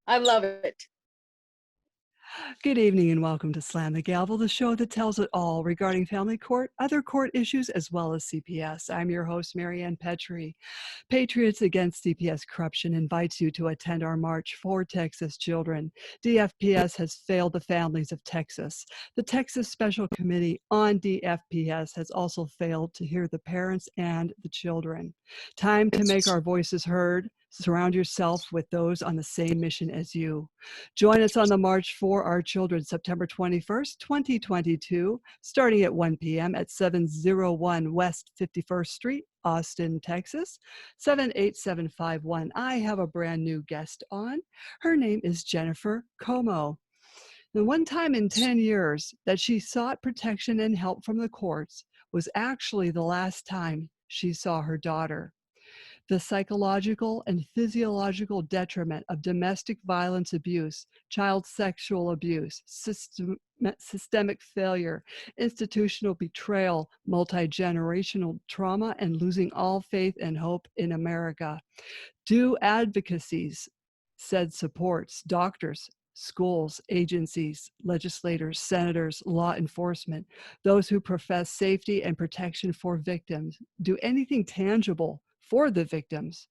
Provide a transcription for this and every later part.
I love it. Good evening and welcome to Slam the Gavel, the show that tells it all regarding family court, other court issues, as well as CPS. I'm your host, Marianne Petrie. Patriots Against CPS Corruption invites you to attend our March for Texas Children. DFPS has failed the families of Texas. The Texas Special Committee on DFPS has also failed to hear the parents and the children. Time to make our voices heard. Surround yourself with those on the same mission as you. Join us on the March for Our Children, September 21st, 2022, starting at 1 p.m. at 701 West 51st Street, Austin, Texas, 78751. I have a brand new guest on. Her name is Jennifer Como. The one time in 10 years that she sought protection and help from the courts was actually the last time she saw her daughter. The psychological and physiological detriment of domestic violence abuse, child sexual abuse, systemic failure, institutional betrayal, multigenerational trauma, and losing all faith and hope in America. Do advocacies, said supports, doctors, schools, agencies, legislators, senators, law enforcement, those who profess safety and protection for victims, do anything tangible for the victims?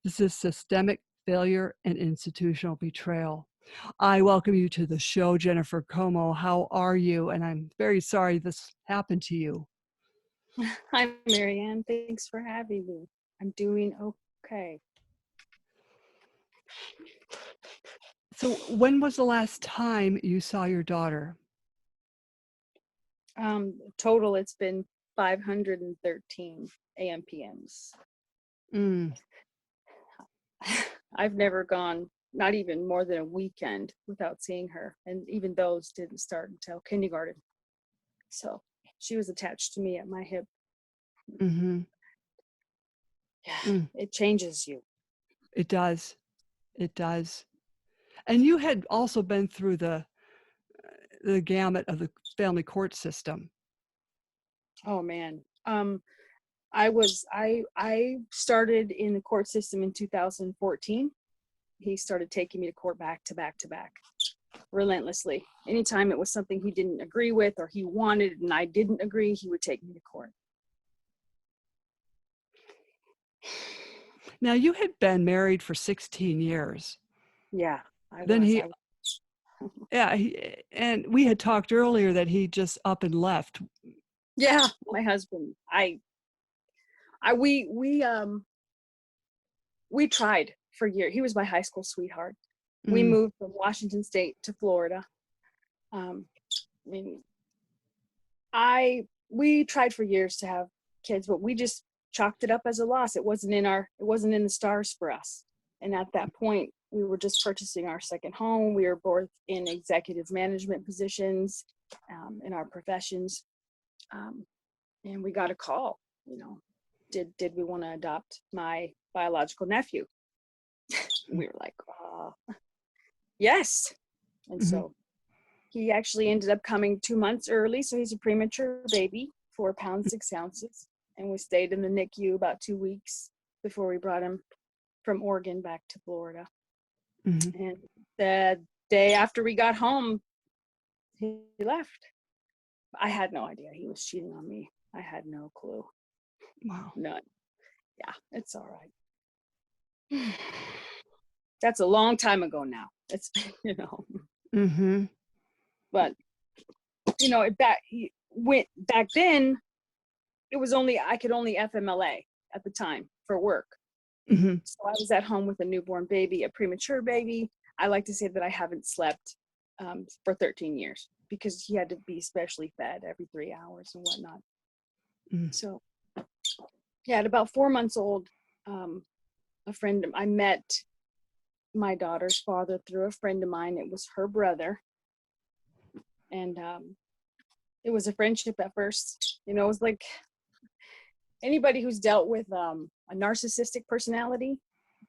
This is systemic failure and institutional betrayal. I welcome you to the show, Jennifer Como. How are you? And I'm very sorry this happened to you. Hi, Marianne. Thanks for having me. I'm doing okay. So, when was the last time you saw your daughter? Total, it's been 513 AMPMs. Mm. I've never gone, not even more than a weekend without seeing her. And even those didn't start until kindergarten. So she was attached to me at my hip. Mm-hmm. Yeah, it changes you. It does. It does. And you had also been through the gamut of the family court system. Oh man. I started in the court system in 2014. He started taking me to court back to back to back, relentlessly. Anytime it was something he didn't agree with or he wanted and I didn't agree, he would take me to court. Now, you had been married for 16 years. Yeah, Then and we had talked earlier that he just up and left. Yeah, my husband. We tried for years. He was my high school sweetheart. We moved from Washington State to Florida. We tried for years to have kids, but we just chalked it up as a loss. It wasn't in the stars for us. And at that point, we were just purchasing our second home. We were both in executive management positions in our professions. And we got a call, did we want to adopt my biological nephew? We were like, yes. And so he actually ended up coming 2 months early. So he's a premature baby, 4 pounds, 6 ounces. And we stayed in the NICU about 2 weeks before we brought him from Oregon back to Florida. And the day after we got home, he left. I had no idea he was cheating on me. I had no clue. Wow. None. Yeah, it's all right. That's a long time ago now. It's, But, back then, I could only FMLA at the time for work. So I was at home with a newborn baby, a premature baby. I like to say that I haven't slept for 13 years because he had to be specially fed every 3 hours and whatnot. So, yeah, at about 4 months old, I met my daughter's father through a friend of mine. It was her brother. And it was a friendship at first. It was like anybody who's dealt with a narcissistic personality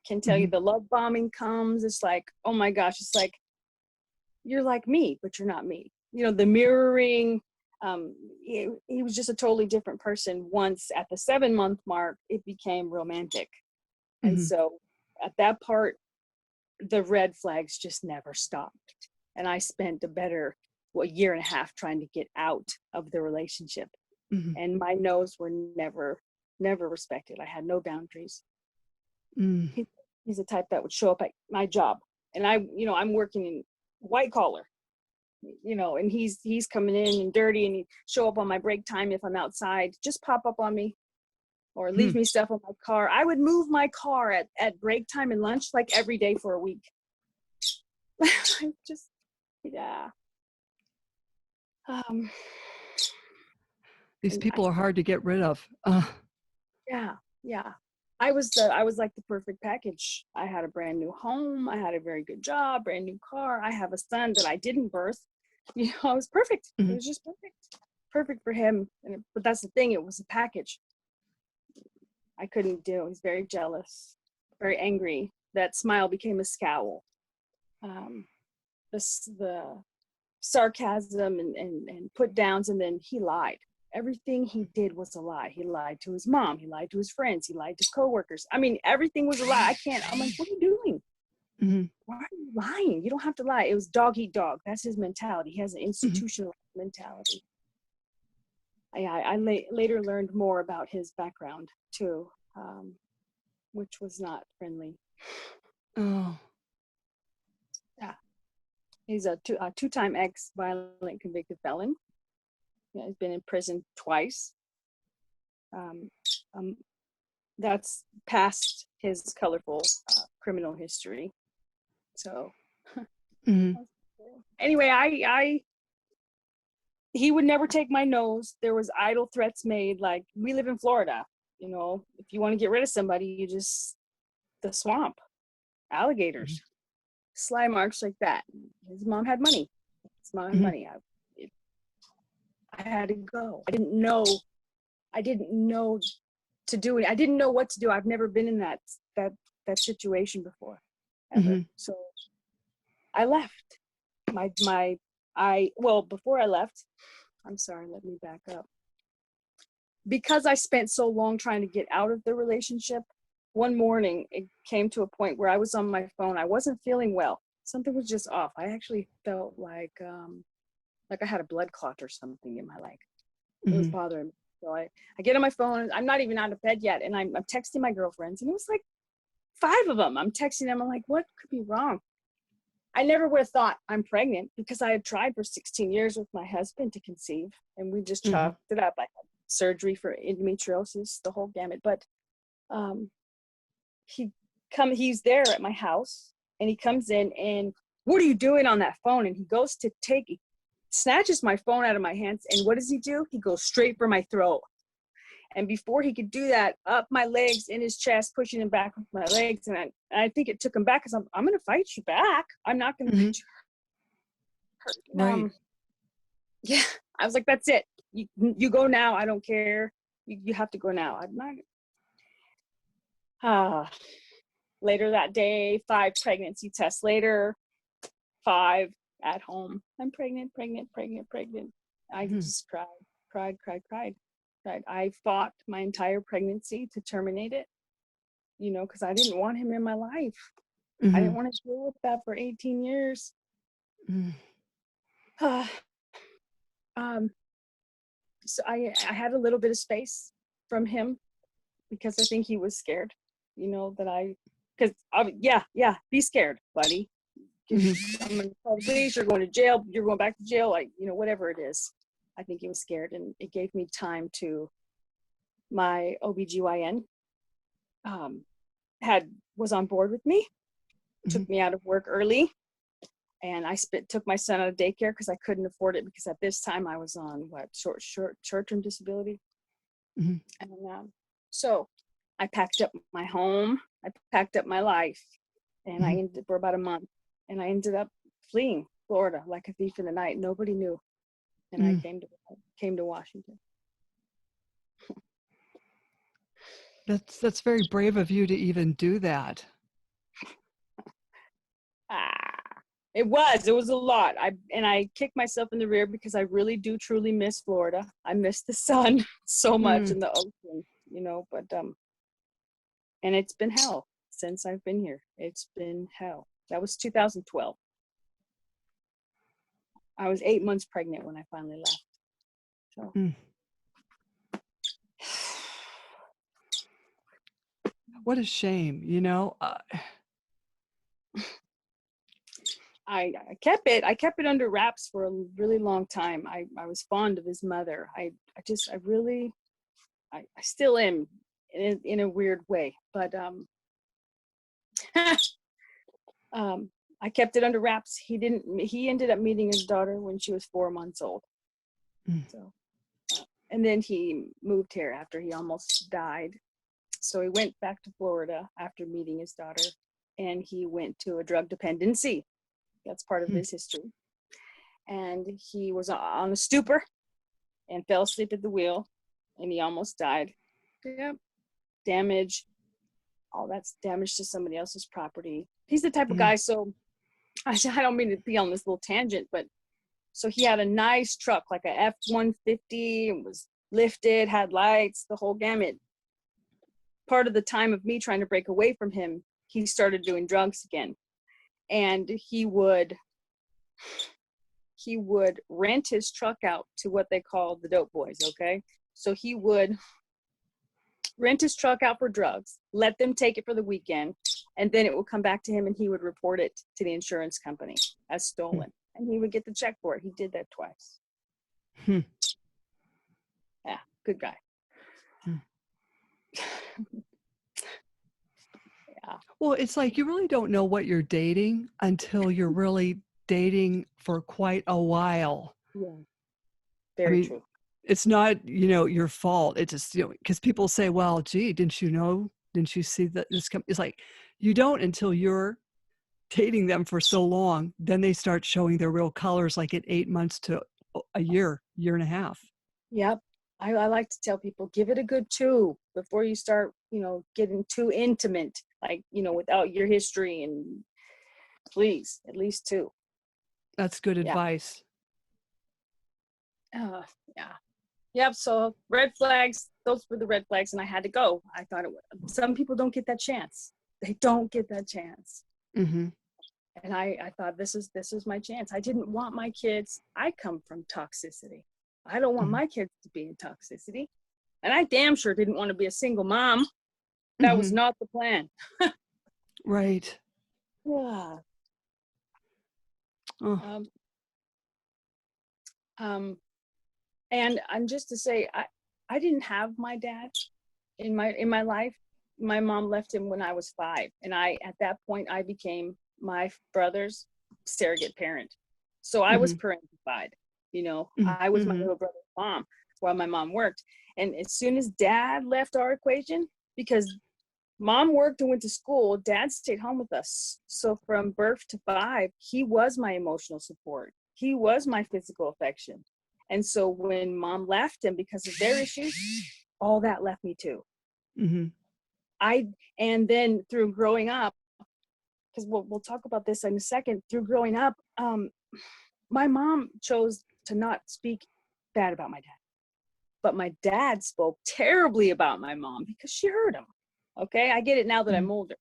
can tell you the love bombing comes. It's like, oh my gosh, it's like, you're like me, but you're not me. The mirroring, he was just a totally different person. Once at the 7-month mark, it became romantic. And so at that part, the red flags just never stopped. And I spent a better year and a half trying to get out of the relationship. Mm-hmm. And my no's were never respected. I had no boundaries. Mm. He's the type that would show up at my job, and I'm working in white collar, and he's coming in and dirty, and he show up on my break time if I'm outside, just pop up on me or leave me stuff on my car. I would move my car at break time and lunch like every day for a week. Just, yeah. These people are hard to get rid of. Yeah. I was like the perfect package. I had a brand new home. I had a very good job, brand new car. I have a son that I didn't birth. It was perfect. Mm-hmm. It was just perfect for him. But that's the thing. It was a package. I couldn't do. He's very jealous, very angry. That smile became a scowl. The sarcasm and put downs, and then he lied. Everything he did was a lie. He lied to his mom. He lied to his friends. He lied to coworkers. I mean, everything was a lie. I'm like, what are you doing? Mm-hmm. Why are you lying? You don't have to lie. It was dog eat dog. That's his mentality. He has an institutional mentality. I later learned more about his background too, which was not friendly. Oh. Yeah. He's a two-time ex-violent convicted felon. Yeah, he's been in prison twice. That's past his colorful criminal history. So anyway, he would never take my nose. There was idle threats made, like, we live in Florida, if you want to get rid of somebody, you just, the swamp, alligators, sly marks like that. His mom had money. I had to go. I didn't know to do it. I didn't know what to do. I've never been in that situation before, ever. So I left. Before I left, I'm sorry, let me back up. Because I spent so long trying to get out of the relationship, one morning it came to a point where I was on my phone. I wasn't feeling well. Something was just off. I actually felt like I had a blood clot or something in my leg. It was bothering me. So I get on my phone. I'm not even out of bed yet, and I'm texting my girlfriends, and it was like 5 of them. I'm texting them. I'm like, what could be wrong? I never would have thought I'm pregnant, because I had tried for 16 years with my husband to conceive, and we just chopped it up. I had surgery for endometriosis, the whole gamut. But he's there at my house, and he comes in, and what are you doing on that phone? And he goes to snatches my phone out of my hands, and what does he do? He goes straight for my throat. And before he could do that, up my legs, in his chest, pushing him back with my legs. And I think it took him back, because I'm going to fight you back. I'm not going to fight you. Right. Yeah. I was like, that's it. You go now. I don't care. You have to go now. I'm not. Later that day, 5 pregnancy tests later, 5 at home. I'm pregnant. I just cried. I fought my entire pregnancy to terminate it, because I didn't want him in my life. I didn't want to deal with that for 18 years. So I had a little bit of space from him, because I think he was scared, be scared, buddy. I'm going to call the police, you're going to jail, you're going back to jail, whatever it is. I think he was scared, and it gave me time to, my OBGYN was on board with me, took me out of work early, and I took my son out of daycare, because I couldn't afford it, because at this time I was on short-term disability. And so I packed up my home, I packed up my life, and I ended for about a month, and I ended up fleeing Florida like a thief in the night. Nobody knew, and I came to Washington. That's very brave of you to even do that. It was a lot. I kicked myself in the rear, because I really do truly miss Florida. I miss the sun so much, and the ocean, but and it's been hell since I've been here. It's been hell. That was 2012. I was 8 months pregnant when I finally left. So. What a shame, you know. I kept it under wraps for a really long time. I was fond of his mother. I still am in a weird way, but I kept it under wraps. He ended up meeting his daughter when she was 4 months old. So, and then he moved here after he almost died. So he went back to Florida after meeting his daughter, and he went to a drug dependency. That's part of his history. And he was on a stupor and fell asleep at the wheel, and he almost died. Yep. Damage. All that's damage to somebody else's property. He's the type of guy, so I don't mean to be on this little tangent, but so he had a nice truck, like a F-150, and was lifted, had lights, the whole gamut. Part of the time of me trying to break away from him, he started doing drugs again. And he would rent his truck out to what they call the dope boys, okay? So he would rent his truck out for drugs, let them take it for the weekend, and then it would come back to him and he would report it to the insurance company as stolen. And he would get the check for it. He did that twice. Yeah, good guy. Yeah. Well, it's like you really don't know what you're dating until you're really dating for quite a while. Yeah. Very true. It's not, your fault. It's just, because people say, well, gee, didn't you know? Didn't you see that this it's like, you don't until you're dating them for so long. Then they start showing their real colors, like at 8 months to a year and a half. Yep. I like to tell people, give it a good 2 before you start, getting too intimate, like, without your history, and please, at least 2. That's good advice. Yeah. Yep. So red flags, those were the red flags, and I had to go. I thought some people don't get that chance. They don't get that chance. And I thought, this is my chance. I didn't want my kids. I come from toxicity. I don't want my kids to be in toxicity. And I damn sure didn't want to be a single mom. That was not the plan. Right. Yeah. And just to say, I didn't have my dad in my life. My mom left him when I was 5, and at that point I became my brother's surrogate parent. So I was parentified. I was my little brother's mom while my mom worked. And as soon as dad left our equation, because mom worked and went to school, dad stayed home with us. So from birth to 5, he was my emotional support. He was my physical affection. And so when mom left him because of their issues, all that left me too. And then through growing up, because we'll talk about this in a second, through growing up, my mom chose to not speak bad about my dad. But my dad spoke terribly about my mom because she hurt him. Okay, I get it now that I'm older.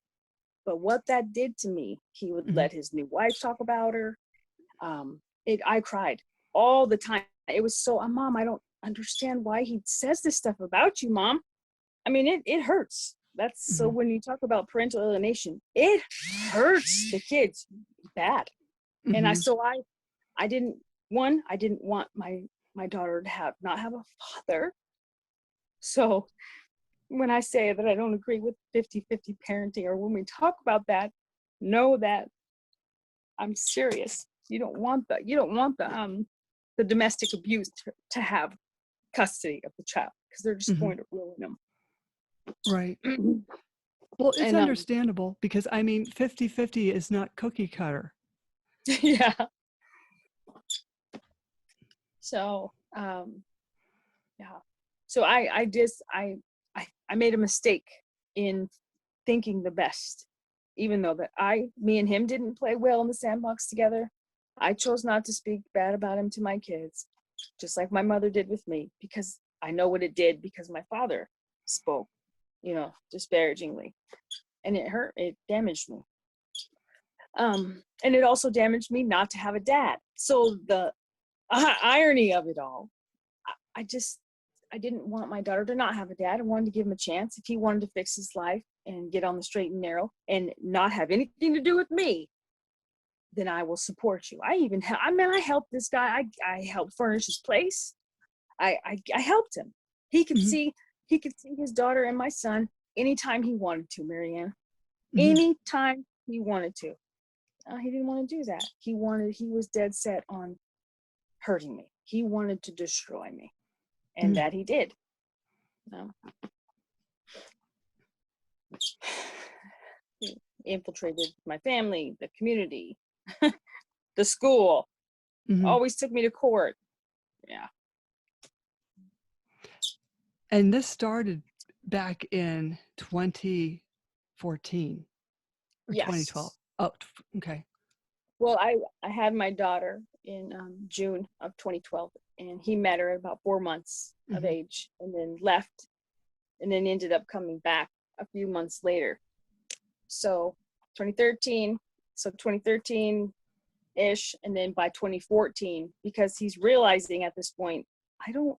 But what that did to me, he would let his new wife talk about her. I cried all the time. It was so, Mom, I don't understand why he says this stuff about you, Mom. I mean, it hurts. That's so when you talk about parental alienation, it hurts the kids bad. And I didn't want my daughter to not have a father. So when I say that I don't agree with 50-50 parenting, or when we talk about that, know that I'm serious. You don't want the domestic abuse to have custody of the child, because they're just going to ruin them. Right. Well, it's understandable, because 50-50 is not cookie cutter. Yeah. So, yeah. So I made a mistake in thinking the best, even though me and him didn't play well in the sandbox together. I chose not to speak bad about him to my kids, just like my mother did with me, because I know what it did, because my father spoke, disparagingly, and it hurt. It damaged me. And it also damaged me not to have a dad. So the irony of it all, I didn't want my daughter to not have a dad. I wanted to give him a chance. If he wanted to fix his life and get on the straight and narrow and not have anything to do with me, then I will support you. I helped this guy. I helped furnish his place. I helped him. He could see his daughter and my son anytime he wanted to, Marianne. Anytime he wanted to. He didn't want to do that. He was dead set on hurting me. He wanted to destroy me. And that he did. He infiltrated my family, the community, the school, always took me to court. Yeah. And this started back in 2014 or Yes. 2012. Oh, okay. Well, I had my daughter in June of 2012, and he met her at about 4 months of age, and then left, and then ended up coming back a few months later. So 2013-ish, and then by 2014, because he's realizing at this point, he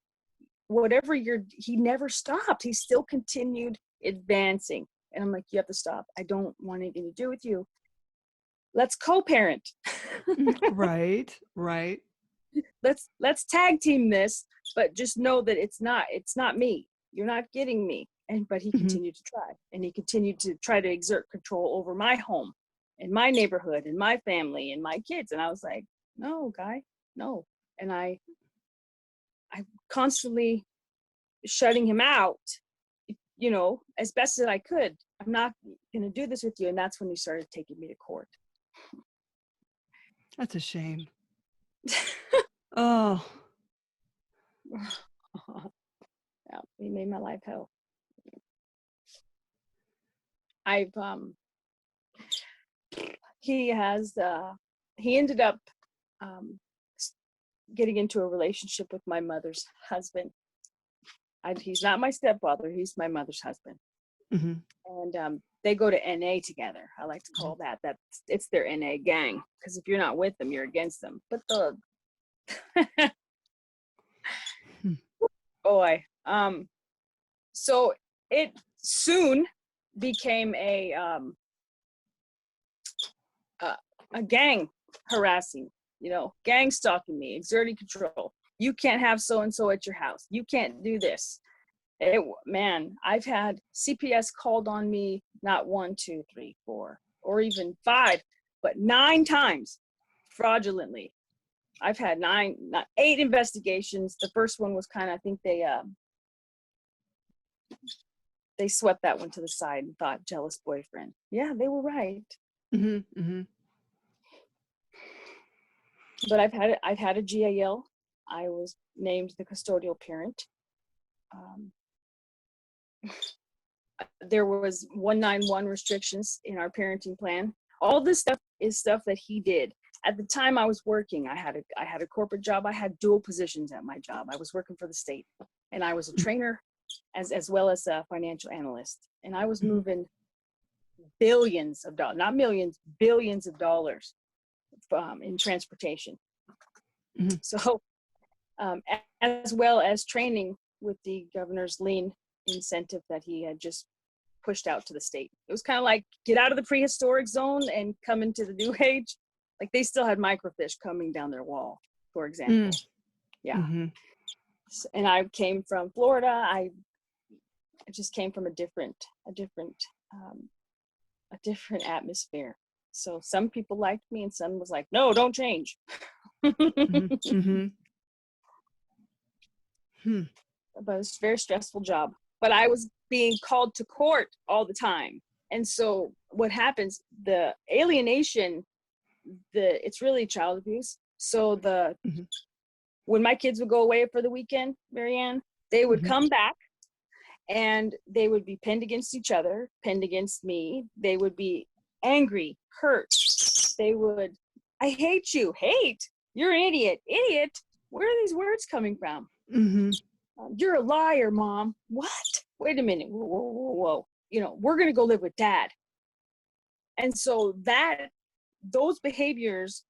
never stopped. He still continued advancing. And I'm like, you have to stop. I don't want anything to do with you. Let's co-parent. Right. Let's tag team this, but just know that it's not me. You're not getting me. But he continued to try, and he continued to try to exert control over my home and my neighborhood and my family and my kids. And I was like, no, guy, no. And I constantly shutting him out, as best as I could. I'm not going to do this with you. And that's when he started taking me to court. That's a shame. Oh. Yeah, he made my life hell. He ended up getting into a relationship with my mother's husband. He's not my stepfather, he's my mother's husband. And they go to NA together. I like to call it's their NA gang, because if you're not with them, you're against them. But boy, so it soon became a gang harassing, gang stalking me, exerting control. You can't have so-and-so at your house. You can't do this. I've had CPS called on me not 1, 2, 3, 4, or even 5, but 9 times fraudulently. I've had 8 investigations. The first one was I think they swept that one to the side and thought jealous boyfriend. Yeah, they were right. But I've had a GAL. I was named the custodial parent. There was 191 restrictions in our parenting plan. All this stuff is stuff that he did. At the time I was working, I had a corporate job. I had dual positions at my job. I was working for the state, and I was a trainer as well as a financial analyst. And I was moving billions of dollars, not millions, billions of dollars in transportation. So as well as training with the governor's lien incentive that he had just pushed out to the state. It was kind of like get out of the prehistoric zone and come into the new age. Like they still had microfiche coming down their wall, for example. Yeah. And I came from Florida. I just came from a different atmosphere. So some people liked me and some was like, no, don't change. But it was a very stressful job. But I was being called to court all the time. And so what happens, the alienation, it's really child abuse. So when my kids would go away for the weekend, Marianne, they would come back and they would be pinned against each other, pinned against me. They would be angry, hurt. They would, I hate you, hate, you're an idiot, idiot. Where are these words coming from? You're a liar, Mom. What? Wait a minute. Whoa. We're going to go live with Dad. And so that those behaviors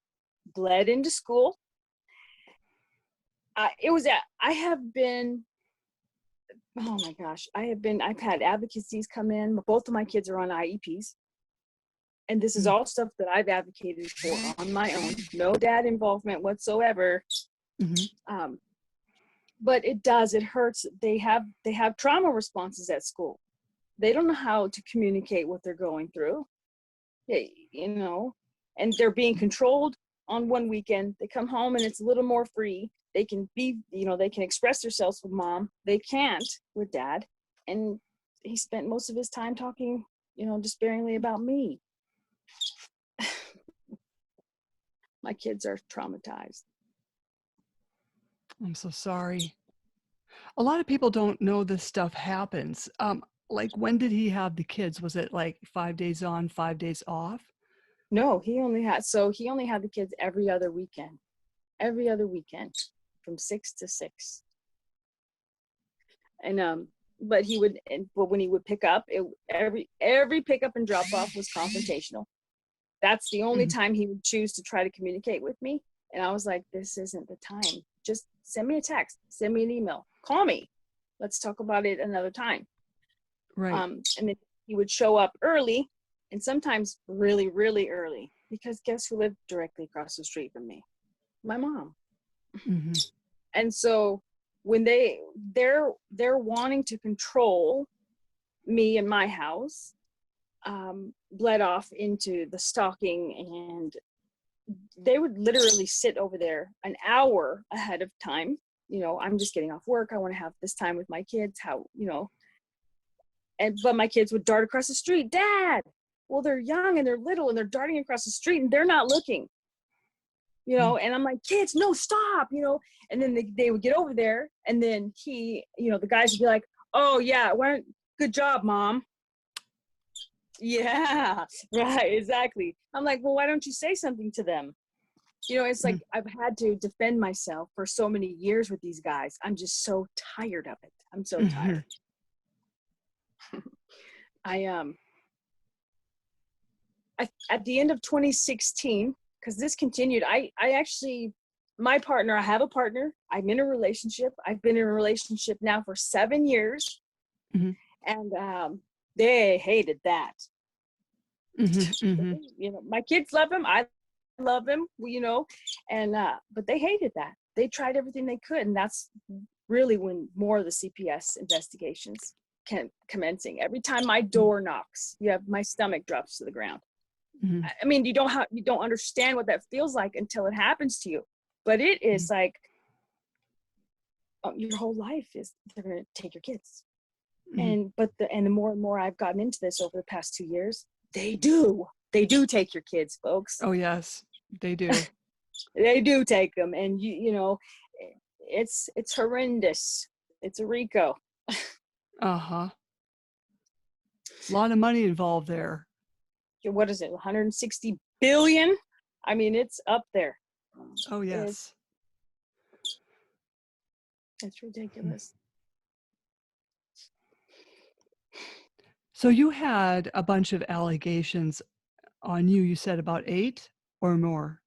bled into school. Oh my gosh, I've had advocacies come in. Both of my kids are on IEPs. And this is all stuff that I've advocated for on my own. No dad involvement whatsoever. But it hurts. They have trauma responses at school. They don't know how to communicate what they're going through. And they're being controlled on one weekend. They come home and it's a little more free. They can they can express themselves with mom. They can't with dad. And he spent most of his time talking, despairingly about me. My kids are traumatized. I'm so sorry. A lot of people don't know this stuff happens. Like, when did he have the kids? Was it like 5 days on, 5 days off? No, he only had the kids every other weekend from 6 to 6. And but when he would pick up, every pickup and drop off was confrontational. That's the only time he would choose to try to communicate with me. And I was like, this isn't the time. Just send me a text, send me an email, call me. Let's talk about it another time. Right. And then he would show up early, and sometimes really, really early, because guess who lived directly across the street from me? My mom. And so when they're wanting to control me and my house, bled off into the stalking, and they would literally sit over there an hour ahead of time. I'm just getting off work. I want to have this time with my kids. But my kids would dart across the street. Dad, well, they're young and they're little and they're darting across the street and they're not looking, and I'm like, kids, no, stop, and then they would get over there, and then the guys would be like, oh yeah, good job, mom. Yeah, right, exactly. I'm like, well, why don't you say something to them? It's like I've had to defend myself for so many years with these guys. I'm just so tired of it. I'm so tired. At the end of 2016, because this continued, I actually, my partner, I have a partner. I'm in a relationship. I've been in a relationship now for 7 years. And they hated that. My kids love him. I love him, but they hated that. They tried everything they could. And that's really when more of the CPS investigations commencing. Every time my door knocks, my stomach drops to the ground. I mean, you don't understand what that feels like until it happens to you. But it is like, your whole life is, they're going to take your kids. And the more and more I've gotten into this over the past 2 years, they do take your kids, folks. Oh yes, they do. They do take them. And it's horrendous. It's a RICO. A lot of money involved there. What is it, 160 billion? I mean, it's up there. Oh yes, it's ridiculous. So you had a bunch of allegations on you. You said about 8 or more.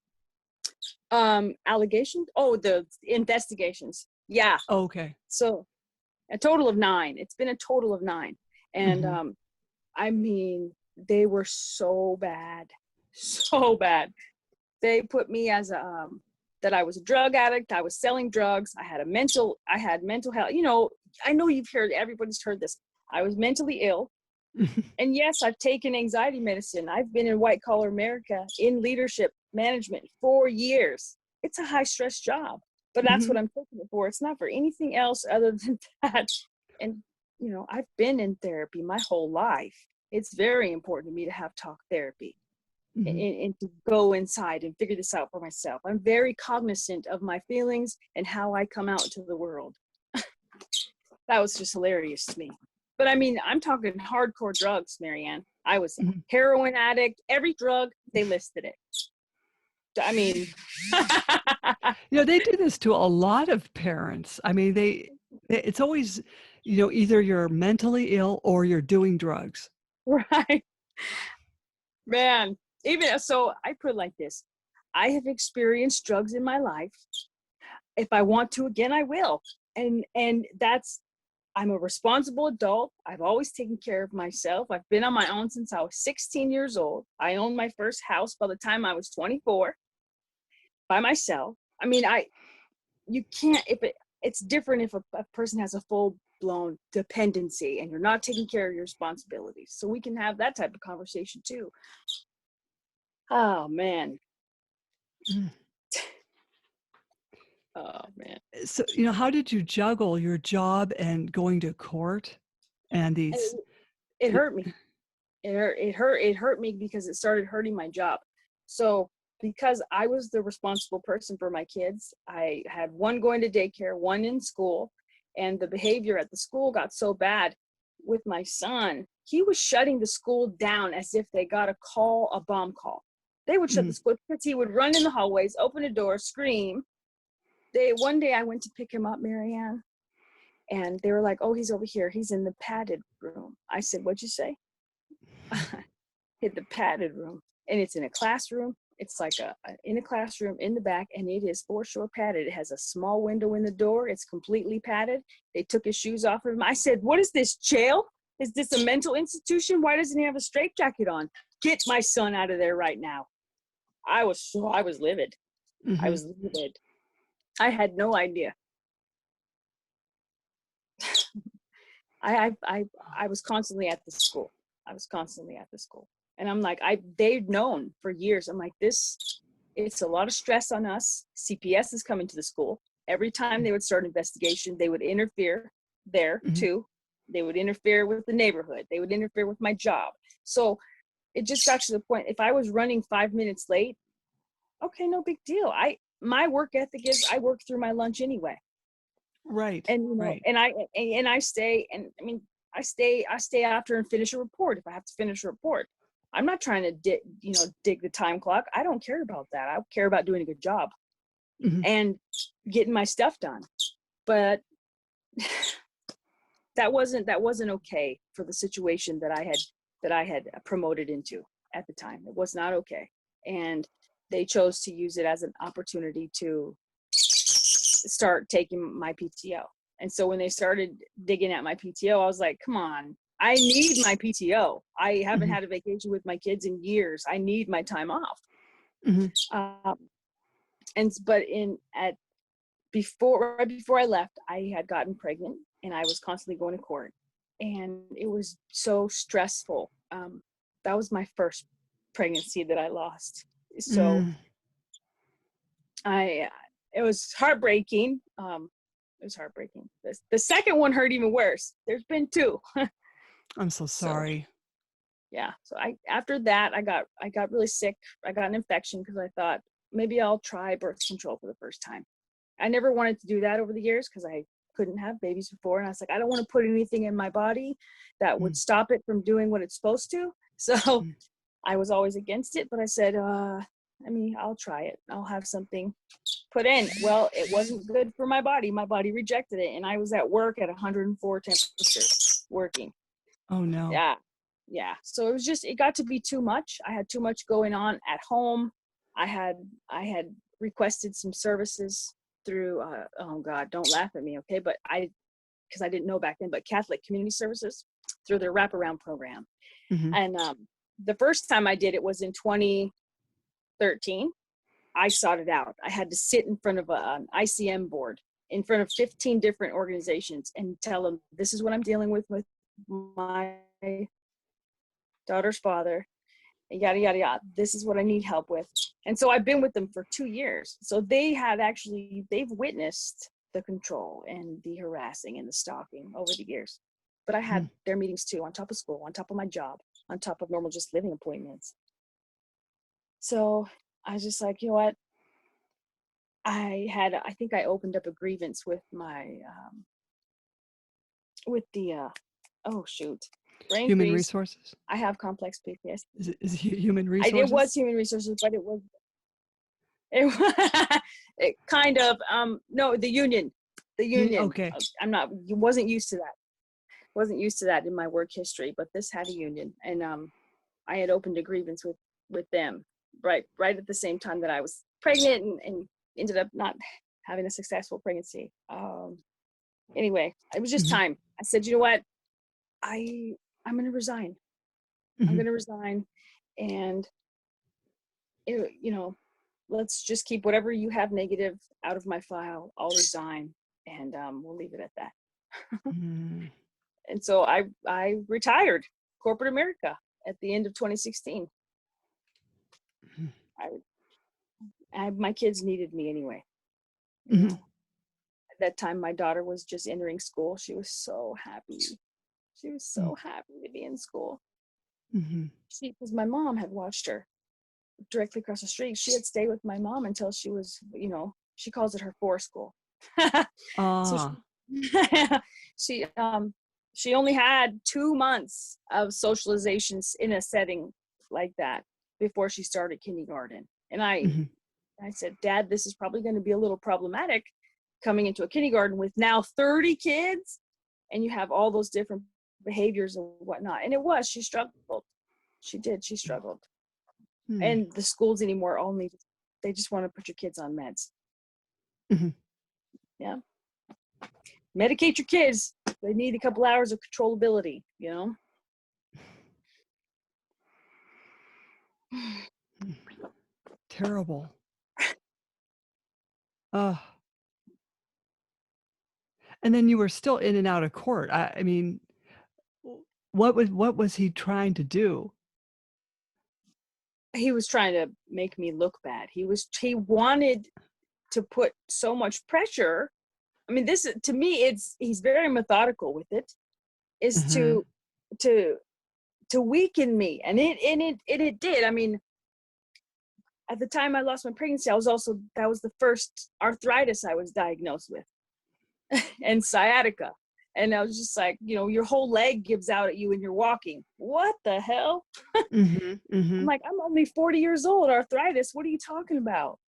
Allegations? Oh, the investigations. Yeah. Okay. So a total of 9. It's been a total of 9. And I mean, they were so bad. They put me as that I was a drug addict. I was selling drugs. I had mental health. I know everybody's heard this. I was mentally ill. And yes, I've taken anxiety medicine. I've been in white collar America in leadership management for years. It's a high stress job, but that's what I'm taking it for. It's not for anything else other than that. And, I've been in therapy my whole life. It's very important to me to have talk therapy and to go inside and figure this out for myself. I'm very cognizant of my feelings and how I come out to the world. That was just hilarious to me. But I mean, I'm talking hardcore drugs, Marianne. I was a heroin addict. Every drug, they listed it. I mean, they do this to a lot of parents. I mean, it's always, either you're mentally ill or you're doing drugs. Right. Man, even so, I put it like this. I have experienced drugs in my life. If I want to again, I will. And that's, I'm a responsible adult. I've always taken care of myself. I've been on my own since I was 16 years old. I owned my first house by the time I was 24 by myself. I mean, you can't, it's different if a person has a full blown dependency and you're not taking care of your responsibilities. So we can have that type of conversation too. Oh man. Mm. Oh man. So, how did you juggle your job and going to court and these? It hurt me. It hurt me because it started hurting my job. So because I was the responsible person for my kids, I had one going to daycare, one in school, and the behavior at the school got so bad with my son. He was shutting the school down as if they got a bomb call. They would shut the school because he would run in the hallways, open a door, scream. One day I went to pick him up, Marianne, and they were like, "Oh, he's over here. He's in the padded room." I said, "What'd you say?" Hit the padded room, and it's in a classroom. It's like in a classroom in the back, and it is for sure padded. It has a small window in the door. It's completely padded. They took his shoes off of him. I said, "What is this, jail? Is this a mental institution? Why doesn't he have a straitjacket on? Get my son out of there right now." I was livid. I was livid. I had no idea. I was constantly at the school. And I'm like, they've known for years. I'm like, it's a lot of stress on us. CPS is coming to the school. Every time they would start an investigation, they would interfere there too. They would interfere with the neighborhood. They would interfere with my job. So it just got to the point, if I was running 5 minutes late, okay, no big deal. My work ethic is I work through my lunch anyway. Right. And right. and I stay, and I mean, I stay after and finish a report if I have to finish a report. I'm not trying to dig the time clock. I don't care about that. I care about doing a good job and getting my stuff done. But that wasn't okay for the situation that I had promoted into at the time. It was not okay. And they chose to use it as an opportunity to start taking my PTO. And so when they started digging at my PTO, I was like, come on, I need my PTO. I haven't had a vacation with my kids in years. I need my time off. Right before I left, I had gotten pregnant and I was constantly going to court, and it was so stressful. That was my first pregnancy that I lost. So it was heartbreaking. It was heartbreaking. The second one hurt even worse. There's been two. I'm so sorry. Yeah. So after that, I got really sick. I got an infection because I thought maybe I'll try birth control for the first time. I never wanted to do that over the years because I couldn't have babies before. And I was like, I don't want to put anything in my body that would stop it from doing what it's supposed to. So I was always against it, but I said, I'll try it. I'll have something put in. Well, it wasn't good for my body. My body rejected it. And I was at work at 104 temperature working. Oh no. Yeah. So it got to be too much. I had too much going on at home. I had requested some services through, oh God, don't laugh at me. Okay. But because I didn't know back then, but Catholic Community Services through their wraparound program. And the first time I did it was in 2013. I sought it out. I had to sit in front of an ICM board in front of 15 different organizations and tell them, this is what I'm dealing with my daughter's father, and yada, yada, yada. This is what I need help with. And so I've been with them for 2 years. So they've witnessed the control and the harassing and the stalking over the years. But I had their meetings too, on top of school, on top of my job, on top of normal just living appointments. So I was just like, you know what? I think I opened up a grievance with my, Human resources. I have complex PTSD. Is it human resources? It was human resources, but it kind of, no, the union. Okay. Wasn't used to that in my work history, but this had a union. And I had opened a grievance with with them, right at the same time that I was pregnant, and ended up not having a successful pregnancy. Anyway, it was just Mhm. time. I said, you know what? I'm going to resign. I'm Mhm. going to resign, and let's just keep whatever you have negative out of my file. I'll resign, and we'll leave it at that. Mm. And so I retired corporate America at the end of 2016. Mhm. My kids needed me anyway. Mhm. At that time, my daughter was just entering school. She was so happy. She was Mm. so happy to be in school. Mhm. Because my mom had watched her directly across the street. She had stayed with my mom until she was, she calls it her forest school. So Ah. she she only had 2 months of socializations in a setting like that before she started kindergarten. And Mhm. I said, Dad, this is probably going to be a little problematic coming into a kindergarten with now 30 kids, and you have all those different behaviors and whatnot. And it was, she struggled. She did, she struggled. Mm. And the schools anymore only, they just want to put your kids on meds. Mhm. Yeah. Medicate your kids. They need a couple hours of controllability, Terrible. Ugh. And then you were still in and out of court. I mean, what was he trying to do? He was trying to make me look bad. He wanted to put so much pressure. I mean, this, to me, he's very methodical with it, is Mhm. to weaken me. And it did. I mean, at the time I lost my pregnancy, that was the first arthritis I was diagnosed with, and sciatica. And I was just like, your whole leg gives out at you when you're walking. What the hell? Mhm. I'm Mhm. like, I'm only 40 years old. Arthritis? What are you talking about?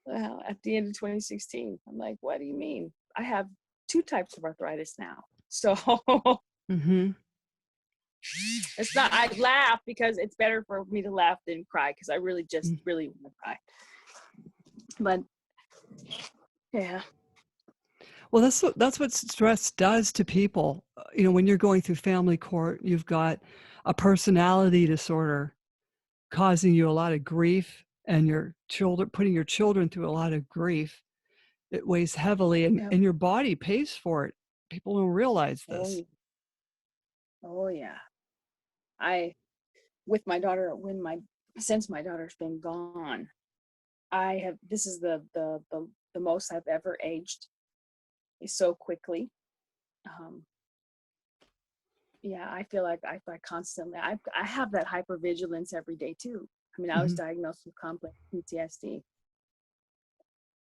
Well, at the end of 2016, I'm like, what do you mean? I have 2 types of arthritis now. So Mhm. it's not, I laugh because it's better for me to laugh than cry, because I really just Mm. really want to cry. But yeah. Well, that's what stress does to people. When you're going through family court, you've got a personality disorder causing you a lot of grief, and your children putting your children through a lot of grief. It weighs heavily, and Yeah. and your body pays for it. People don't realize Oh, this. yeah. Oh, yeah. I, with my daughter, since my daughter's been gone, this is the most I've ever aged so quickly. Um, yeah, I feel like I constantly, I have that hypervigilance every day too. I mean, I was Mhm. diagnosed with complex PTSD.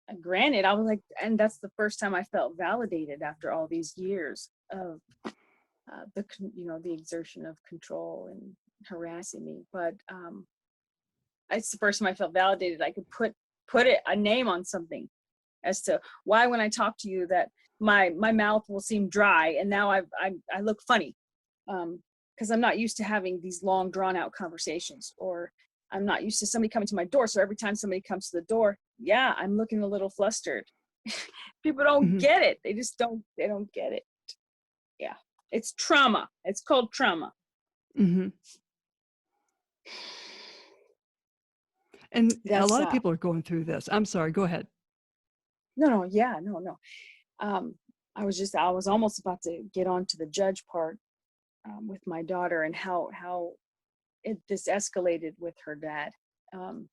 And granted, I was like, and that's the first time I felt validated after all these years of the exertion of control and harassing me. But it's the first time I felt validated. I could put a name on something as to why, when I talk to you, that my mouth will seem dry, and now I look funny, because I'm not used to having these long drawn out conversations, or I'm not used to somebody coming to my door. So every time somebody comes to the door, yeah, I'm looking a little flustered. People don't Mhm. get it. They don't get it. Yeah. It's trauma. It's called trauma. Mhm. And a That's lot of people are going through this. I'm sorry, go ahead. no, yeah, no. Um, I was almost about to get on to the judge part, with my daughter, and how this escalated with her dad. Um,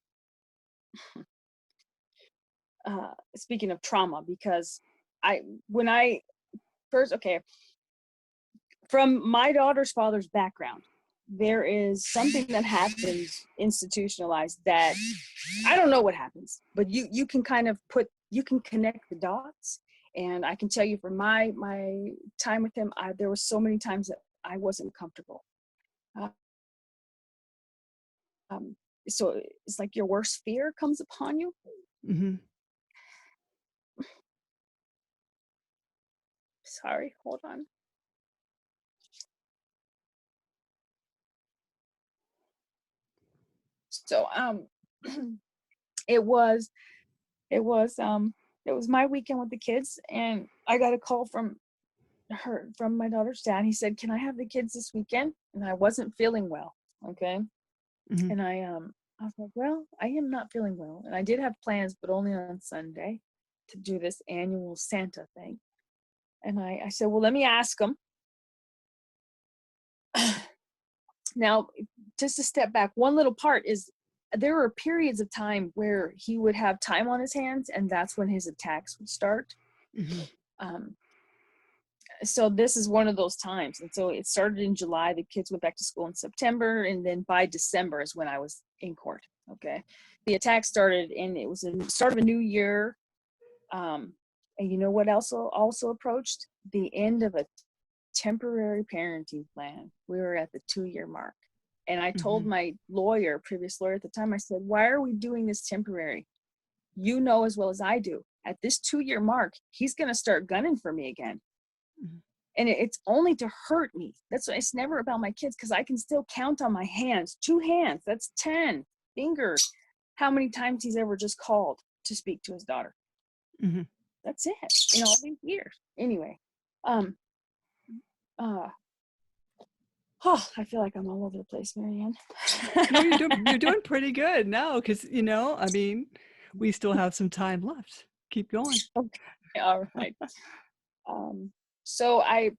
Speaking of trauma, because when I first, okay, from my daughter's father's background, there is something that happens institutionalized that I don't know what happens, but you can kind of you can connect the dots. And I can tell you, from my time with him, there were so many times that I wasn't comfortable. Uh, um, so it's like your worst fear comes upon you. Mhm. Sorry, hold on. So it was my weekend with the kids, and I got a call from my daughter's dad. He said, "Can I have the kids this weekend?" And I wasn't feeling well. Okay. Mhm. And I was like, "Well, I am not feeling well." And I did have plans, but only on Sunday, to do this annual Santa thing. And I said, "Well, let me ask him." Now, just to step back, one little part is there were periods of time where he would have time on his hands, and that's when his attacks would start. Mhm. Um, so this is one of those times. And so it started in July. The kids went back to school in September, and then by December is when I was in court. Okay. The attack started, and it was the start of a new year. And you know what also approached? The end of a temporary parenting plan. We were at the 2-year mark. And I told Mhm. my previous lawyer at the time, I said, "Why are we doing this temporary? You know as well as I do, at this 2-year mark, he's going to start gunning for me again. Mhm. And it's only to hurt me. That's why it's never about my kids, because I can still count on my hands, 2 hands, that's 10 fingers, how many times he's ever just called to speak to his daughter. Mhm. That's it, in all these years. Anyway, um, uh, oh, I feel like I'm all over the place, Marianne. No, you're doing pretty good now, because I mean, we still have some time left. Keep going. Okay, all right. Um, so I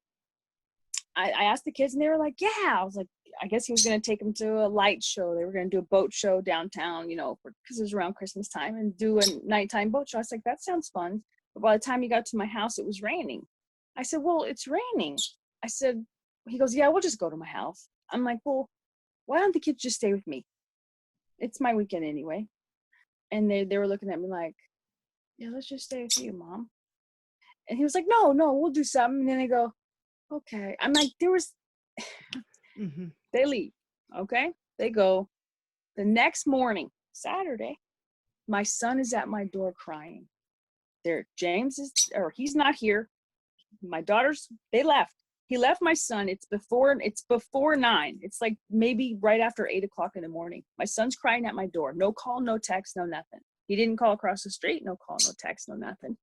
asked the kids, and they were like, "Yeah." I was like, I guess he was going to take them to a light show. They were going to do a boat show downtown, because it was around Christmas time, and do a nighttime boat show. I was like, "That sounds fun." But by the time he got to my house, it was raining. I said, "Well, it's raining." I said, he goes, "Yeah, we'll just go to my house." I'm like, "Well, why don't the kids just stay with me? It's my weekend anyway." And they were looking at me like, "Yeah, let's just stay with you, Mom." And he was like, "No, we'll do something." And then they go, "Okay." I'm like, Mhm. they leave. Okay. They go. The next morning, Saturday, my son is at my door crying. He's not here. My daughters, they left. He left my son. It's before 9. It's like maybe right after 8 o'clock in the morning. My son's crying at my door. No call, no text, no nothing. He didn't call across the street. No call, no text, no nothing.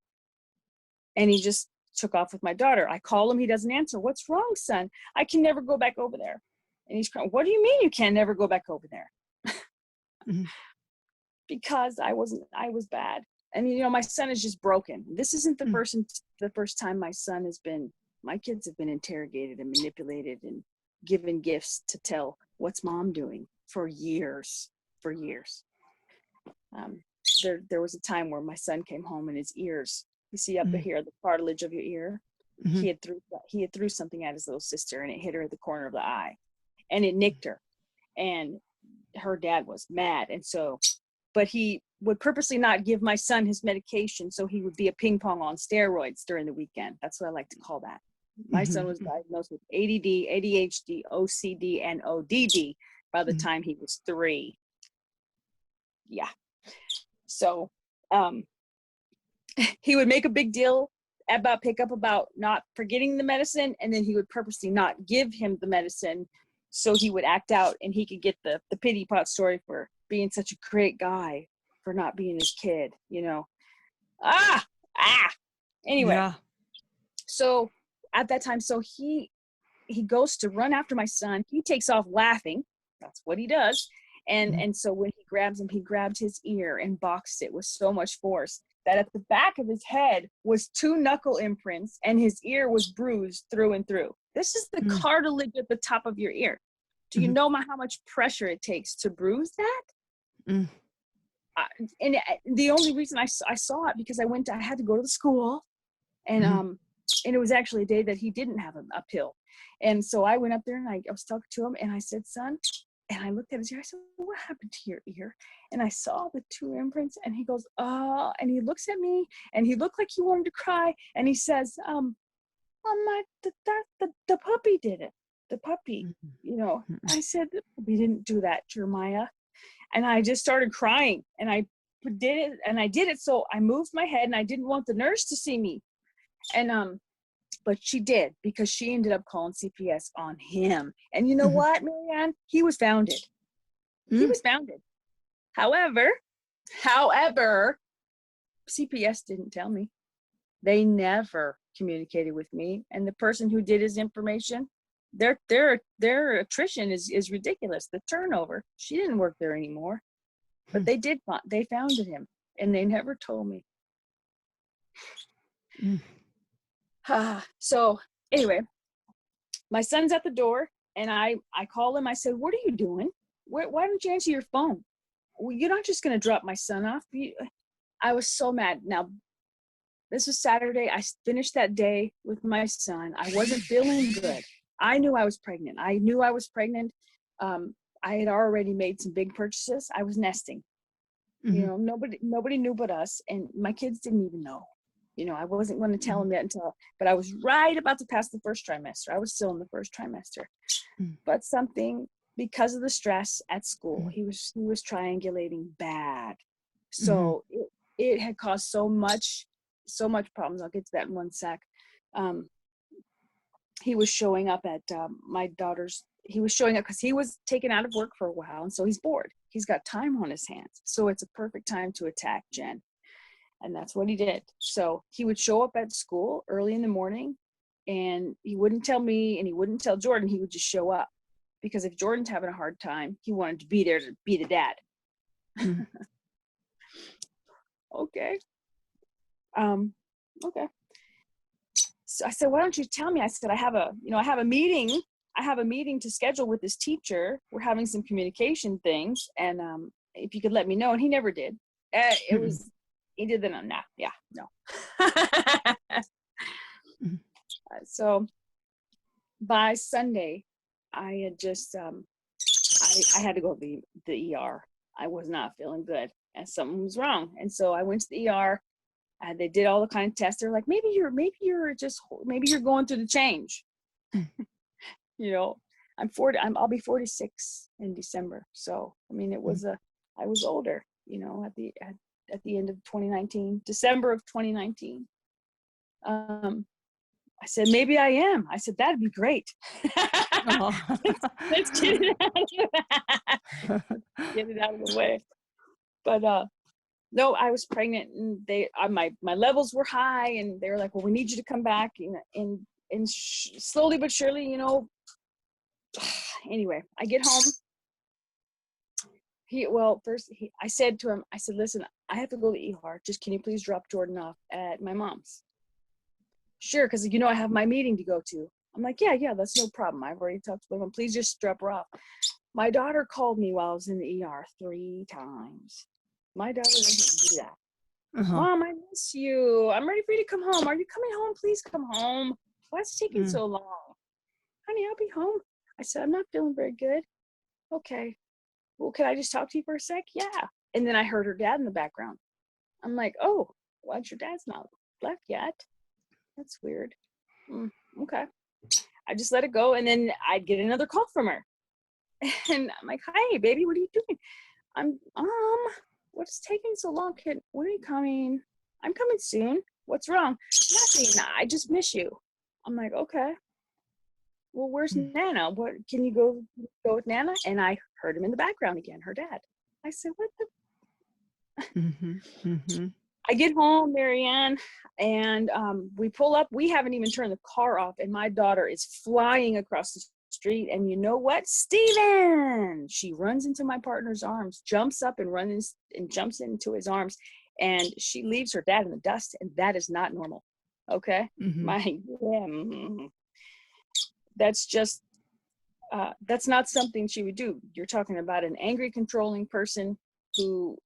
And he just took off with my daughter. I call him. He doesn't answer. "What's wrong, son? I can never go back over there." And he's crying. "What do you mean you can never go back over there?" Mhm. Because I was bad. And my son is just broken. This isn't Mhm. the first time my kids have been interrogated and manipulated and given gifts to tell, "What's mom doing?" for years. Um, there was a time where my son came home and his ears, you see up Mhm. here, the cartilage of your ear, Mhm. he had threw something at his little sister, and it hit her at the corner of the eye, and it nicked her. And her dad was mad. And so, but he would purposely not give my son his medication, so he would be a ping pong on steroids during the weekend. That's what I like to call that. My son was Mhm. diagnosed with ADD, ADHD, OCD, and ODD by the Mhm. time he was 3. Yeah. So he would make a big deal about not forgetting the medicine, and then he would purposely not give him the medicine, so he would act out and he could get the pity pot story for being such a great guy for not being his kid, ah ah anyway. Yeah. So at that time, so he goes to run after my son. He takes off laughing. That's what he does. And Mhm. so when he grabs him, he grabbed his ear and boxed it with so much force that at the back of his head was 2 knuckle imprints, and his ear was bruised through and through. This is the Mhm. cartilage at the top of your ear. Do you Mhm. know how much pressure it takes to bruise that? Mhm. And the only reason I saw it, because I had to go to the school, and Mhm. it was actually a day that he didn't have a pill. And so I went up there and I was talking to him, and I said, "Son," and I looked at his ear. I said, "What happened to your ear?" And I saw the 2 imprints, and he goes, and he looks at me, and he looked like he wanted to cry. And he says, the puppy did it. The puppy, Mhm. I said, "The puppy didn't do that, Jeremiah." And I just started crying, and I did it. So I moved my head, and I didn't want the nurse to see me. And but she did, because she ended up calling CPS on him. And you know Mhm. what, Marianne? He was founded. He Mhm. was founded. However, CPS didn't tell me. They never communicated with me. And the person who did his information, their attrition is ridiculous. The turnover. She didn't work there anymore. But they found him, and they never told me. So anyway, my son's at the door, and I call him. I said, "What are you doing? Why don't you answer your phone? Well, you're not just going to drop my son off." I was so mad. Now, this was Saturday. I finished that day with my son. I wasn't feeling good. I knew I was pregnant. I had already made some big purchases. I was nesting. You know, nobody knew but us, and my kids didn't even know. You know, I wasn't going to tell them that but I was right about to pass the first trimester. I was still in the first trimester. But because of the stress at school, he was triangulating bad. So it had caused so much problems. I'll get to that in one sec. He was showing up at my daughter's. He was showing up because he was taken out of work for a while, and so he's bored. He's got time on his hands, so it's a perfect time to attack Jen, and that's what he did. So he would show up at school early in the morning, and he wouldn't tell me, and he wouldn't tell Jordan. He would just show up, because if Jordan's having a hard time, he wanted to be there to be the dad. Okay. Okay. So I said, "Why don't you tell me?" I said, I have a meeting to schedule with this teacher. We're having some communication things, and if you could let me know. And he never did. He did that. No. So by Sunday, I had just I had to go to the ER. I was not feeling good, and something was wrong. And so I went to the ER. They did all the kind of tests. They're like, maybe you're going through the change. You know, I'm 40. I'll be 46 in December. So I mean, I was older. You know, at the end of 2019, December of 2019. I said, maybe I am. I said, that'd be great. Let's get it out of the way. But no, I was pregnant, and my levels were high, and they were like, well, we need you to come back, and slowly but surely, you know. Anyway, I get home. I said to him, I said, listen, I have to go to the ER. Just, can you please drop Jordan off at my mom's? Sure, because you know I have my meeting to go to. I'm like, yeah, that's no problem. I've already talked to them. Please just drop her off. My daughter called me while I was in the ER 3 times. My daughter doesn't do that. Mom, I miss you. I'm ready for you to come home. Are you coming home? Please come home. Why is it taking so long? Honey, I'll be home. I said, I'm not feeling very good. Okay. Well, can I just talk to you for a sec? Yeah. And then I heard her dad in the background. I'm like, oh, why'd your dad's not left yet? That's weird. Okay. I just let it go, and then I'd get another call from her. And I'm like, hi, baby, what are you doing? I'm, what's taking so long, kid? When are you coming? I'm coming soon. What's wrong? Nothing. I just miss you. I'm like, okay. Well, where's Nana? What, can you go with Nana? And I heard him in the background again, her dad. I said, what the? I get home, Marianne, and we pull up. We haven't even turned the car off, and my daughter is flying across the street. And you know what? Steven! She runs into my partner's arms, jumps up and runs and jumps into his arms, and she leaves her dad in the dust, and that is not normal. Okay? That's just, that's not something she would do. You're talking about an angry, controlling person who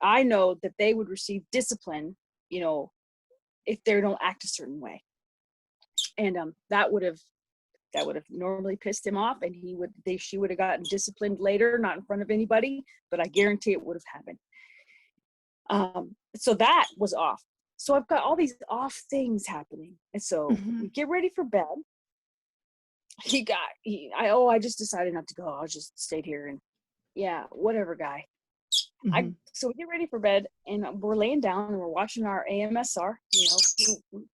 I know that they would receive discipline, you know, if they don't act a certain way. And that would have normally pissed him off, and she would have gotten disciplined later, not in front of anybody, but I guarantee it would have happened. So that was off. So I've got all these off things happening. And so we get ready for bed. I just decided not to go. I just stayed here, and yeah, whatever, guy. So we get ready for bed, and we're laying down, and we're watching our AMSR. You know,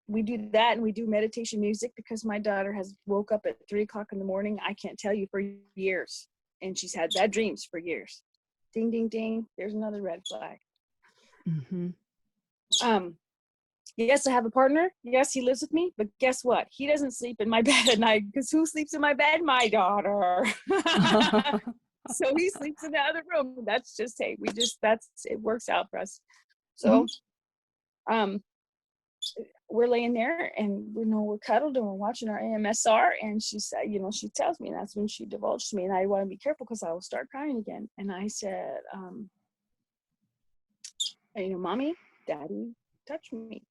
we do that, and we do meditation music, because my daughter has woke up at 3 o'clock in the morning. I can't tell you, for years, and she's had bad dreams for years. Ding, ding, ding. There's another red flag. Mm-hmm. Yes, I have a partner. Yes, he lives with me. But guess what? He doesn't sleep in my bed at night, because who sleeps in my bed? My daughter. So he sleeps in the other room. That's just, hey, it works out for us. So, we're laying there, and we're cuddled, and we're watching our AMSR, and she said, she tells me, and that's when she divulged to me, and I want to be careful because I will start crying again. And I said, Mommy, Daddy touched me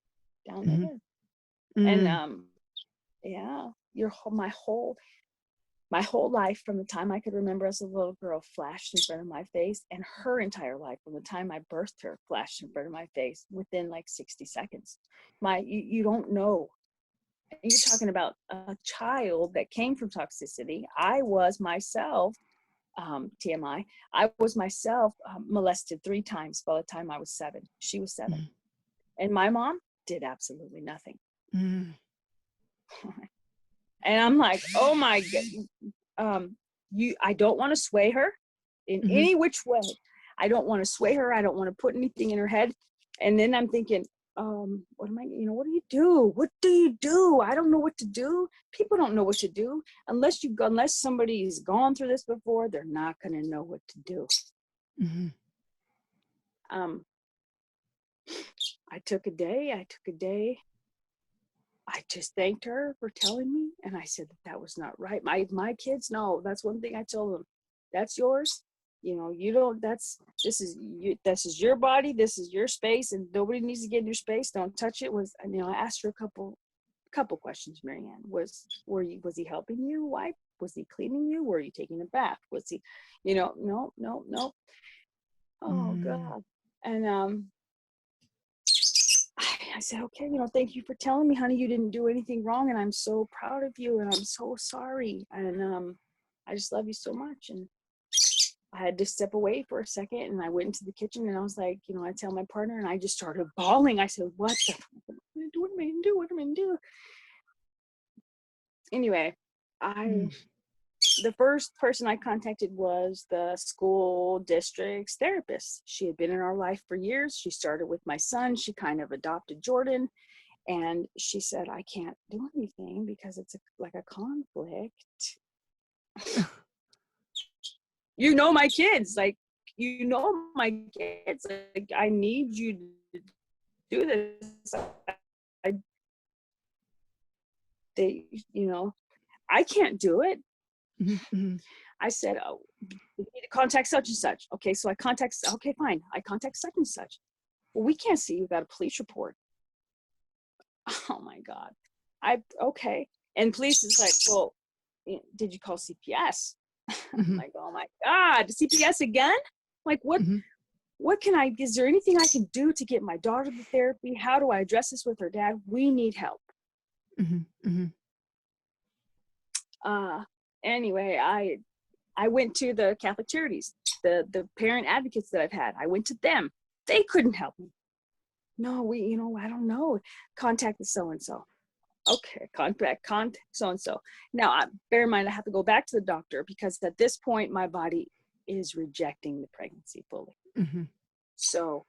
down there. And yeah, my whole life, from the time I could remember as a little girl, flashed in front of my face, and her entire life, from the time I birthed her, flashed in front of my face within like 60 seconds. You don't know. You're talking about a child that came from toxicity. I was myself, TMI, I was myself molested 3 times by the time I was 7. She was 7. And my mom did absolutely nothing. And I'm like, oh my God, I don't want to sway her in any which way. I don't want to sway her. I don't want to put anything in her head. And then I'm thinking, what do you do? What do you do? I don't know what to do. People don't know what to do. Unless somebody's gone through this before, they're not going to know what to do. I took a day. I just thanked her for telling me, and I said that was not right. My kids know. That's one thing I told them. That's yours. You don't. This is your body. This is your space, and nobody needs to get in your space. Don't touch it. I asked her a couple questions. Marianne, was he helping you? Why was he cleaning you? Were you taking a bath? Was he, no. Oh God, and I said, okay, thank you for telling me, honey, you didn't do anything wrong, and I'm so proud of you, and I'm so sorry, and I just love you so much. And I had to step away for a second, and I went into the kitchen, and I was like, I tell my partner, and I just started bawling. I said, what am I gonna do? What am I gonna do? Anyway, the first person I contacted was the school district's therapist. She had been in our life for years. She started with my son. She kind of adopted Jordan. And she said, I can't do anything because it's like a conflict. My kids, like, my kids, like, I need you to do this. I can't do it. I said, oh, you need to contact such and such. Okay, so okay, fine. I contact such and such. Well, we can't see you got a police report. Oh my God. Okay. And police is like, well, did you call CPS? I'm like, oh my God, CPS again? Like, what is there anything I can do to get my daughter to therapy? How do I address this with her dad? We need help. Anyway, I went to the Catholic Charities, the parent advocates that I've had. I went to them. They couldn't help me. No, I don't know. Contact the so-and-so. Okay, contact so-and-so. Now, bear in mind, I have to go back to the doctor because at this point, my body is rejecting the pregnancy fully. So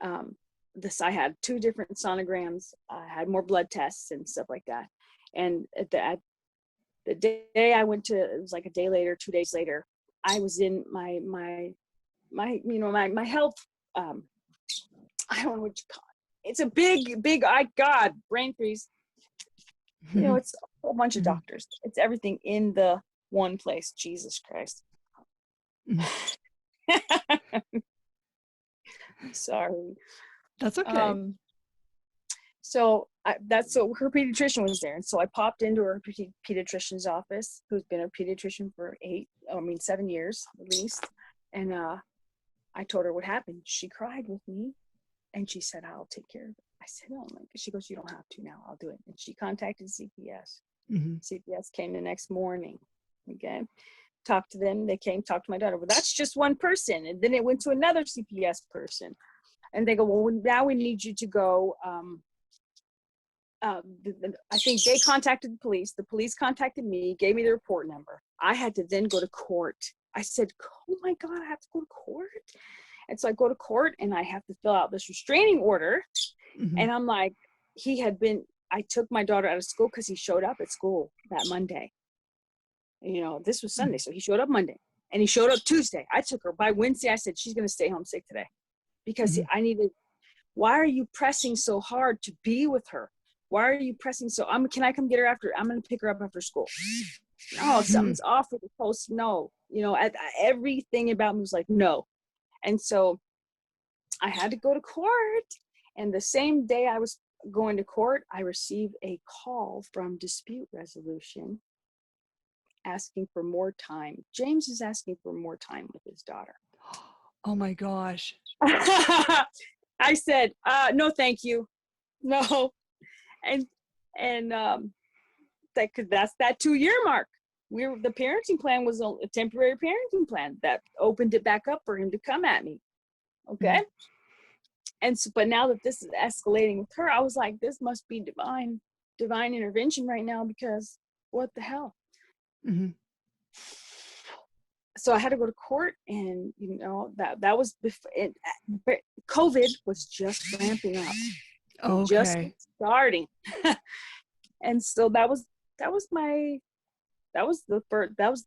I had 2 different sonograms. I had more blood tests and stuff like that. And at the day I went to, it was like a day later, 2 days later, I was in my health, I don't know what you call it. It's a big, God, brain freeze. It's a whole bunch of doctors. It's everything in the one place. Jesus Christ. Sorry. That's okay. So her pediatrician was there. And so I popped into her pediatrician's office, who's been a pediatrician for 7 years at least. And I told her what happened. She cried with me and she said, I'll take care of it. I said, oh my God. She goes, you don't have to now. I'll do it. And she contacted CPS. CPS came the next morning. Okay. Talked to them. They came, talked to my daughter. Well, that's just one person. And then it went to another CPS person. And they go, well, now we need you to go. I think they contacted the police. The police contacted me, gave me the report number. I had to then go to court I said, oh my God, I have to go to court. And so I go to court and I have to fill out this restraining order. Mm-hmm. And I'm like, I took my daughter out of school because he showed up at school that Monday. This was Sunday. So he showed up Monday and he showed up Tuesday. I took her by Wednesday. I said, she's going to stay home sick today because why are you pressing so hard to be with her? Why are you pressing can I come get her I'm going to pick her up after school. No, something's off with the post. No, everything about me was like, no. And so I had to go to court. And the same day I was going to court, I received a call from dispute resolution asking for more time. James is asking for more time with his daughter. Oh my gosh. I said, no, thank you. No. And that's that 2-year mark. The parenting plan was a temporary parenting plan that opened it back up for him to come at me. Okay. And so, but now that this is escalating with her, I was like, this must be divine intervention right now, because what the hell? So I had to go to court, and that was before COVID was just ramping up. Okay. Just starting. And so that was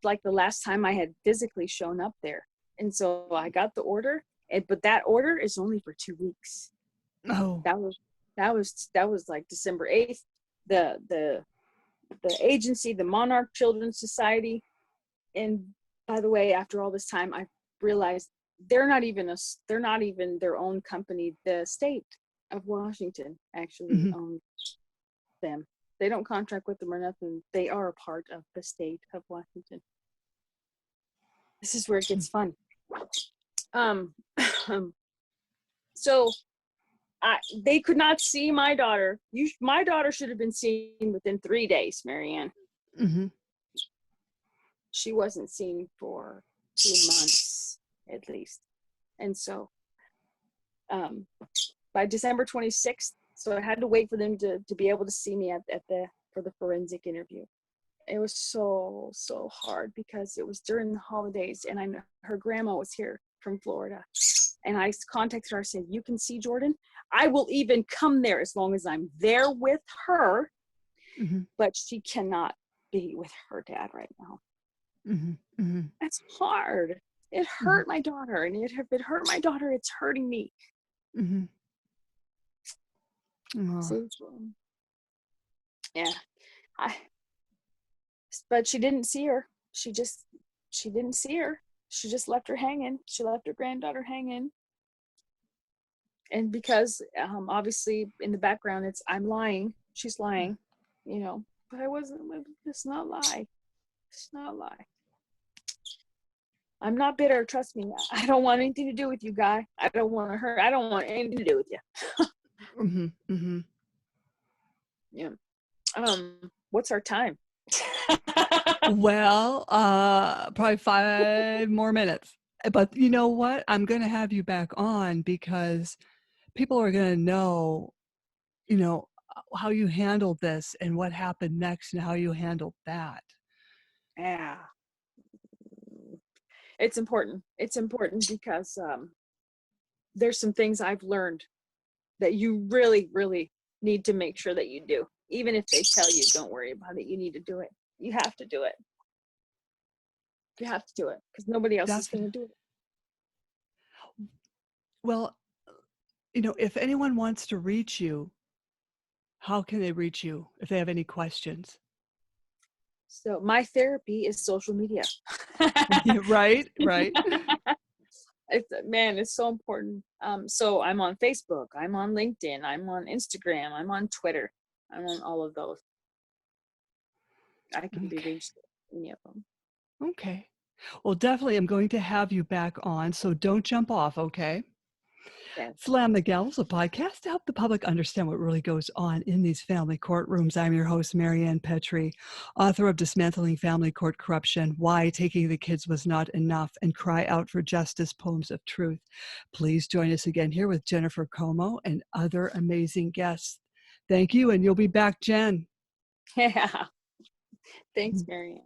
like the last time I had physically shown up there. And so I got the order, but that order is only for 2 weeks. Oh. That was like December 8th. The agency, the Monarch Children's Society, and by the way, after all this time, I realized they're not even their own company. The state of Washington actually owns them. They don't contract with them or nothing. They are a part of the state of Washington. This is where it gets fun. So they could not see my daughter. My daughter should have been seen within 3 days, Marianne. She wasn't seen for 2 months at least. And so by December 26th, so I had to wait for them to be able to see me for the forensic interview. It was so hard because it was during the holidays, and I know her grandma was here from Florida. And I contacted her. I said, you can see Jordan. I will even come there as long as I'm there with her. But she cannot be with her dad right now. That's hard. It hurt my daughter. And if it hurt my daughter, it's hurting me. See? Yeah. But she didn't see her. She didn't see her. She just left her hanging. She left her granddaughter hanging. And because obviously in the background, I'm lying. She's lying, but I wasn't. It's not lie. It's not lie. I'm not bitter. Trust me. I don't want anything to do with you, Guy. I don't want to hurt. I don't want anything to do with you. Yeah. What's our time? Well, probably 5 more minutes. But you know what? I'm going to have you back on because people are going to know, how you handled this and what happened next and how you handled that. Yeah. It's important. It's important because there's some things I've learned that you really, really need to make sure that you do. Even if they tell you, don't worry about it, you need to do it. You have to do it. You have to do it because nobody else is going to do it. Well, if anyone wants to reach you, how can they reach you if they have any questions? So my therapy is social media. Right. It's so important. So I'm on Facebook, I'm on LinkedIn, I'm on Instagram, I'm on Twitter. I'm on all of those. I can be reached at any of them. Okay. Well, definitely I'm going to have you back on, so don't jump off, okay? Okay. Slam the Gavel is a podcast to help the public understand what really goes on in these family courtrooms. I'm your host, Marianne Petrie, author of Dismantling Family Court Corruption, Why Taking the Kids Was Not Enough, and Cry Out for Justice, Poems of Truth. Please join us again here with Jennifer Como and other amazing guests. Thank you, and you'll be back, Jen. Yeah. Thanks, Marianne.